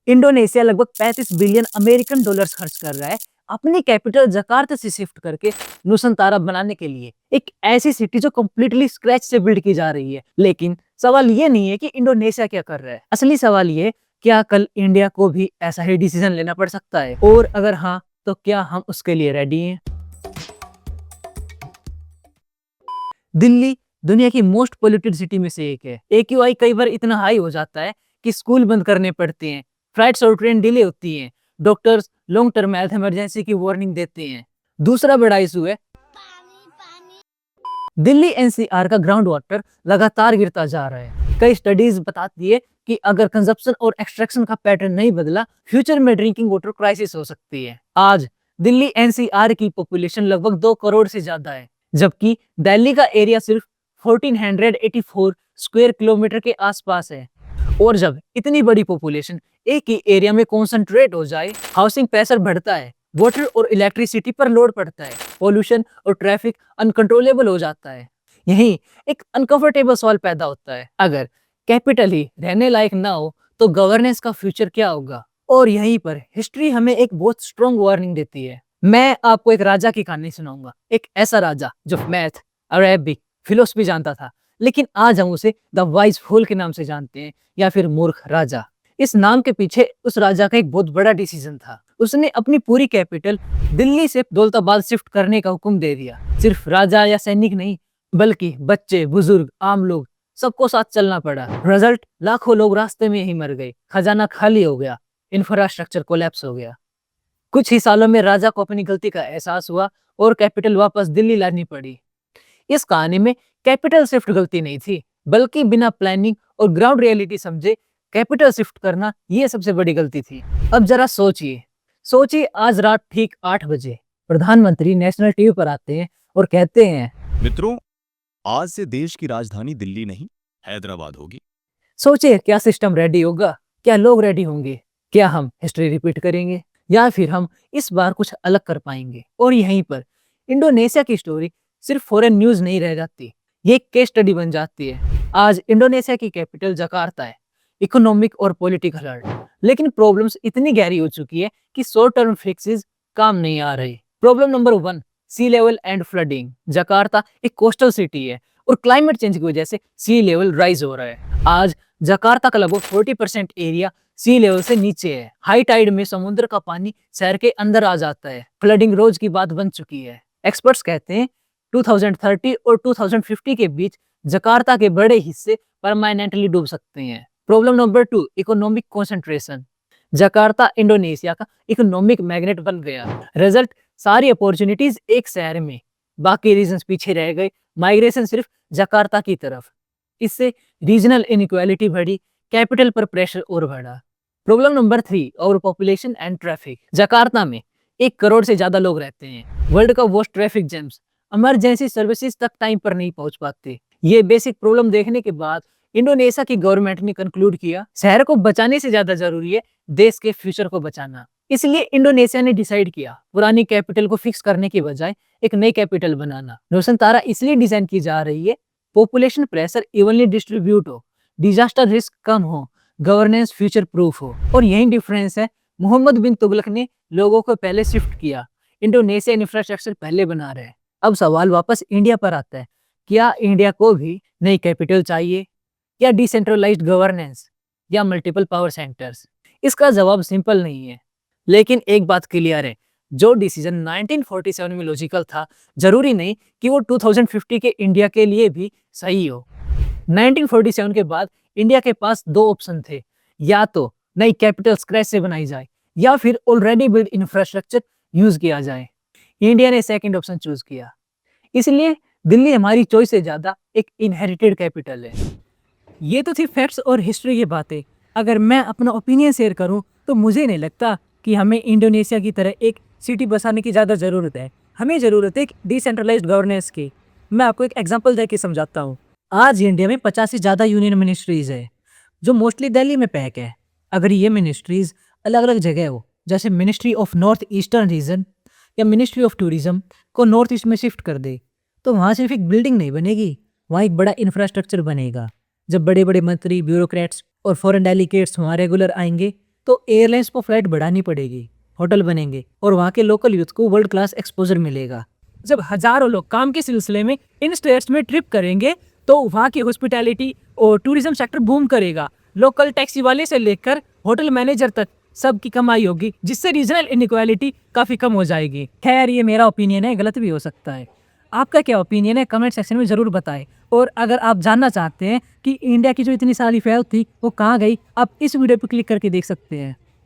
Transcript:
Indonesia लगभग 35 billion American dollars खर्च कर रहा है अपनी कैपिटल जकार्ता से शिफ्ट करके नुसंतारा बनाने के लिए, एक ऐसी सिटी जो कम्प्लीटली स्क्रैच से बिल्ड की जा रही है। लेकिन सवाल ये नहीं है कि इंडोनेशिया क्या कर रहा है, असली सवाल ये, क्या कल इंडिया को भी ऐसा ही डिसीजन लेना पड़ सकता है, और अगर हाँ तो क्या हम उसके लिए रेडी हैं? दिल्ली दुनिया की मोस्ट पोल्यूटेड सिटी में से एक है। AQI कई बार इतना हाई हो जाता है कि स्कूल बंद करने पड़ते हैं, फ्लाइट्स और ट्रेन डिले होती हैं, doctors long term health emergency की वार्निंग देते हैं। दूसरा बड़ा इशू है दिल्ली NCR का ग्राउंड वाटर लगातार गिरता जा रहा है। कई स्टडीज बताती है कि अगर कंजप्शन और एक्सट्रैक्शन का पैटर्न नहीं बदला, फ्यूचर में ड्रिंकिंग वाटर क्राइसिस हो सकती है। आज दिल्ली NCR की पॉपुलेशन लगभग 2 करोड़ से ज्यादा है, जबकि दिल्ली का एरिया सिर्फ 1484 स्क्वायर किलोमीटर के आसपास है। और जब इतनी बड़ी पॉपुलेशन एक ही एरिया में कॉन्सेंट्रेट हो जाए, हाउसिंग प्रेशर बढ़ता है, वाटर और इलेक्ट्रिसिटी पर लोड पड़ता है, पॉल्यूशन और ट्रैफिक अनकंट्रोलेबल हो जाता है। यही एक अनकंफर्टेबल सवाल पैदा होता है, अगर कैपिटल ही रहने लायक ना हो तो गवर्नेंस का फ्यूचर क्या होगा? और यहीं पर हिस्ट्री हमें एक बहुत स्ट्रॉन्ग वार्निंग देती है। मैं आपको एक राजा की कहानी सुनाऊंगा, एक ऐसा राजा जो मैथ, अरेबिक, फिलोसफी जानता था, लेकिन आज हम उसे द वाइज फूल के नाम से जानते हैं, या फिर मूर्ख राजा। इस नाम के पीछे उस राजा का एक बहुत बड़ा डिसीजन था। उसने अपनी पूरी कैपिटल दिल्ली से दौलताबाद शिफ्ट करने का हुक्म दे दिया। सिर्फ राजा या सैनिक नहीं, बल्कि बच्चे, बुजुर्ग, आम लोग, सबको साथ चलना पड़ा। रिजल्ट, लाखों लोग रास्ते में ही मर गए, खजाना खाली हो गया, इंफ्रास्ट्रक्चर कोलैप्स हो गया। कुछ ही सालों में राजा को अपनी गलती का एहसास हुआ और कैपिटल वापस दिल्ली लानी पड़ी। इस कहानी में कैपिटल शिफ्ट गलती नहीं थी, बल्कि बिना प्लानिंग और ग्राउंड रियलिटी समझे कैपिटल शिफ्ट करना, ये सबसे बड़ी गलती थी। अब जरा सोचिए आज रात ठीक 8 बजे प्रधानमंत्री नेशनल टीवी पर आते हैं और कहते हैं, मित्रों, आज से देश की राजधानी दिल्ली नहीं हैदराबाद होगी। सोचिए क्या सिस्टम रेडी होगा, क्या लोग रेडी होंगे, क्या हम हिस्ट्री रिपीट करेंगे, या फिर हम इस बार कुछ अलग कर पाएंगे? और यहीं पर इंडोनेशिया की स्टोरी सिर्फ फॉरेन न्यूज नहीं रह जाती, ये एक केस स्टडी बन जाती है। आज इंडोनेशिया की कैपिटल जकार्ता है, इकोनॉमिक और पॉलिटिकल हर्ट, लेकिन प्रॉब्लम्स इतनी गहरी हो चुकी है कि शॉर्ट टर्म फिक्सेस काम नहीं आ रहे। Problem number 1, sea level and flooding. Jakarta एक कोस्टल सिटी है और क्लाइमेट चेंज की वजह से सी लेवल राइज हो रहा है। आज जकार्ता का लगभग 40% एरिया सी लेवल से नीचे है। हाई टाइड में समुद्र का पानी शहर के अंदर आ जाता है। फ्लडिंग रोज की बात बन चुकी है। एक्सपर्ट्स कहते हैं 2030 और 2050 के बीच जकार्ता के बड़े हिस्से परमानेंटली डूब सकते हैं। Problem number 2, economic concentration. Jakarta Indonesia का इकोनॉमिक मैग्नेट बन गया। रिजल्ट, सारी अपॉर्चुनिटीज एक शहर में, बाकी रीजन्स पीछे रह गए। माइग्रेशन सिर्फ जकार्ता की तरफ, इससे रीजनल इनइक्वालिटी बढ़ी, कैपिटल पर प्रेशर और बढ़ा। Problem number 3, over population and traffic. Jakarta में 1 करोड़ से ज्यादा लोग रहते हैं, वर्ल्ड का worst traffic jams, emergency services तक टाइम पर नहीं पहुंच पाते। ये बेसिक प्रॉब्लम देखने के बाद इंडोनेशिया की गवर्नमेंट ने कंक्लूड किया, शहर को बचाने से ज्यादा जरूरी है देश के फ्यूचर को बचाना। इसलिए इंडोनेशिया ने डिसाइड किया पुरानी कैपिटल को फिक्स करने की बजाय एक नई कैपिटल बनाना। नुसंतारा इसलिए डिजाइन की जा रही है, पॉपुलेशन प्रेशर इवनली डिस्ट्रीब्यूट हो, डिजास्टर रिस्क कम हो, गवर्नेंस फ्यूचर प्रूफ हो। और यही डिफरेंस है। मोहम्मद बिन तुगलक ने लोगों को पहले शिफ्ट किया, इंडोनेशिया इंफ्रास्ट्रक्चर पहले बना रहे। अब सवाल वापस इंडिया पर आता है, क्या इंडिया को भी नई कैपिटल चाहिए, या डिसेंट्रलाइज्ड गवर्नेंस, या मल्टीपल पावर सेंटर्स? इसका जवाब सिंपल नहीं है, लेकिन एक बात क्लियर है, जो डिसीजन 1947 में लॉजिकल था, जरूरी नहीं कि वो 2050 के इंडिया के लिए भी सही हो। 1947 के बाद इंडिया के पास 2 ऑप्शन थे, या तो नई कैपिटल स्क्रैच से बनाई जाए, या फिर ऑलरेडी बिल्ड इंफ्रास्ट्रक्चर यूज किया जाए। इंडिया ने सेकंड ऑप्शन चूज किया, इसलिए दिल्ली हमारी चॉइस से ज्यादा एक इनहेरिटेड कैपिटल है। ये तो थी फैक्ट्स और हिस्ट्री की बातें। अगर मैं अपना ओपिनियन शेयर करूं तो मुझे नहीं लगता कि हमें इंडोनेशिया की तरह एक सिटी बसाने की ज़्यादा ज़रूरत है। हमें ज़रूरत है एक डिसेंट्रलाइज्ड गवर्नेंस की। मैं आपको एक एग्जांपल देके समझाता हूँ। आज इंडिया में 50 से ज़्यादा यूनियन मिनिस्ट्रीज़ है, जो मोस्टली दिल्ली में पैक है। अगर ये मिनिस्ट्रीज़ अलग अलग जगह हो, जैसे ministry of north eastern region या मिनिस्ट्री ऑफ टूरिज्म को नॉर्थ ईस्ट में शिफ्ट कर दे, तो वहाँ सिर्फ एक बिल्डिंग नहीं बनेगी, वहाँ एक बड़ा इंफ्रास्ट्रक्चर बनेगा। जब बड़े बड़े मंत्री, ब्यूरोक्रेट्स और फॉरेन डेलीगेट्स वहाँ रेगुलर आएंगे, तो एयरलाइंस को फ्लाइट बढ़ानी पड़ेगी, होटल बनेंगे और वहाँ के लोकल यूथ को वर्ल्ड क्लास एक्सपोजर मिलेगा। जब हजारों लोग काम के सिलसिले में इन स्टेट्स में ट्रिप करेंगे तो वहाँ की हॉस्पिटैलिटी और टूरिज्म सेक्टर बूम करेगा। लोकल टैक्सी वाले से लेकर होटल मैनेजर तक सबकी कमाई होगी, जिससे रीजनल इनइक्वालिटी काफ़ी कम हो जाएगी। खैर, ये मेरा ओपिनियन है, गलत भी हो सकता है। आपका क्या ओपिनियन है कमेंट सेक्शन में ज़रूर बताएं। और अगर आप जानना चाहते हैं कि इंडिया की जो इतनी सारी फैल थी वो कहाँ गई, आप इस वीडियो पर क्लिक करके देख सकते हैं।